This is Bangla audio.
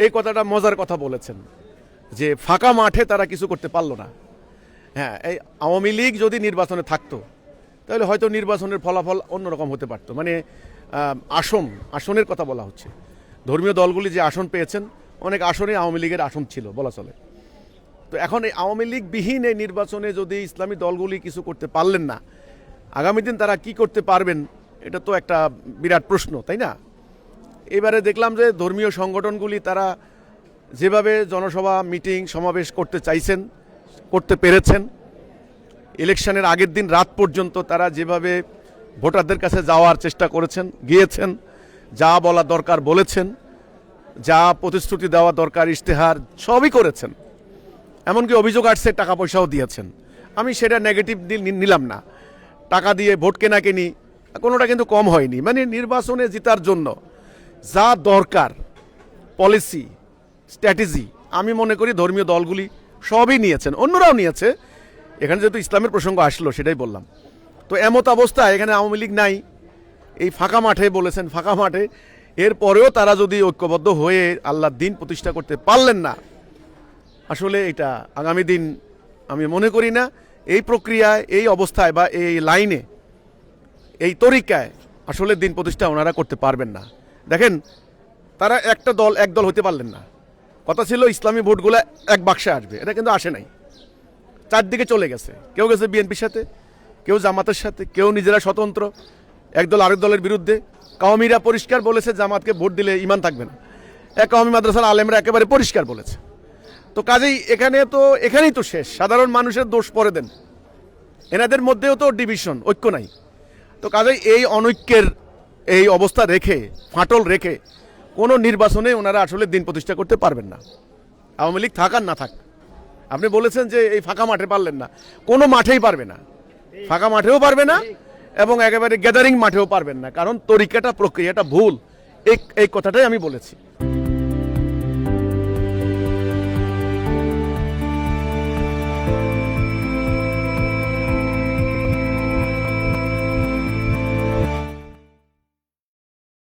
এই কথাটা মজার কথা বলেছেন যে ফাঁকা মাঠে তারা কিছু করতে পারলো না। হ্যাঁ, এই আওয়ামী লীগ যদি নির্বাচনে থাকতো তাহলে হয়তো নির্বাচনের ফলাফল অন্যরকম হতে পারত। মানে আসনের কথা বলা হচ্ছে। ধর্মীয় দলগুলি যে আসন পেয়েছেন, অনেক আসনে আওয়ামী লীগের আসন ছিল বলা চলে। তো এখন এই আওয়ামী লীগ বিহীন এই নির্বাচনে যদি ইসলামী দলগুলি কিছু করতে পারলেন না, আগামী দিন তারা কি করতে পারবেন, এটা তো একটা বিরাট প্রশ্ন, তাই না? এবারে দেখলাম যে ধর্মীয় সংগঠনগুলি তারা যেভাবে জনসভা, মিটিং, সমাবেশ করতে চাইছেন, করতে পেরেছেন, ইলেকশনের আগের দিন রাত পর্যন্ত তারা যেভাবে ভোটারদের কাছে যাওয়ার চেষ্টা করেছেন, গিয়েছেন, যা বলা দরকার বলেছেন, যা প্রতিশ্রুতি দেওয়া দরকার ইশতেহার সবই করেছেন। এমনকি অভিযোগ আসছে টাকা পয়সাও দিয়েছেন। আমি সেটা নেগেটিভ নিলাম না। টাকা দিয়ে ভোট কেনাকেনি কোনোটা কিন্তু কম হয়নি। মানে নির্বাচনে জেতার জন্য যা দরকার পলিসি, স্ট্র্যাটেজি, আমি মনে করি ধর্মীয় দলগুলি সবই নিয়েছেন, অন্যরাও নিয়েছে। এখানে যেহেতু ইসলামের প্রসঙ্গ আসলো সেটাই বললাম। তো এমত অবস্থায় এখানে আওয়ামী লীগ নাই, এই ফাঁকা মাঠে বলেছেন, ফাঁকা মাঠে। এরপরেও তারা যদি ঐক্যবদ্ধ হয়ে আল্লাহর দিন প্রতিষ্ঠা করতে পারলেন না, আসলে এটা আগামী দিন আমি মনে করি না এই প্রক্রিয়ায়, এই অবস্থায় বা এই লাইনে, এই তরিকায় আসলে দিন প্রতিষ্ঠা ওনারা করতে পারবেন না। দেখেন, তারা একটা দল এক দল হতে পারলেন না। কথা ছিল ইসলামী ভোটগুলো এক বাক্সে আসবে, এটা কিন্তু আসে নাই। চারদিকে চলে গেছে, কেউ গেছে বিএনপির সাথে, কেউ জামাতের সাথে, কেউ নিজেরা স্বতন্ত্র, একদল আরেক দলের বিরুদ্ধে। কাওমিরা পরিষ্কার বলেছে জামাতকে ভোট দিলে ঈমান থাকবে না। কাওমি মাদ্রাসার আলেমরা একেবারে পরিষ্কার বলেছে। তো কাজেই এখানেই তো শেষ। সাধারণ মানুষের দোষ পরে দেন, এনাদের মধ্যেও তো ডিভিশন, ঐক্য নাই। তো কাজেই এই অনৈক্যের এই অবস্থা রেখে, ফাটল রেখে কোনো নির্বাচনে ওনারা আসলে দিন প্রতিষ্ঠা করতে পারবেন না। আওয়ামী লীগ থাক আর না থাক। আপনি বলেছেন যে এই ফাঁকা মাঠে পারলেন না, কোনো মাঠেই পারবে না, ফাঁকা মাঠেও পারবে না এবং একেবারে গ্যাদারিং মাঠেও পারবেন না, কারণ তরিকাটা, প্রক্রিয়াটা ভুল। এই কথাটাই আমি বলেছি।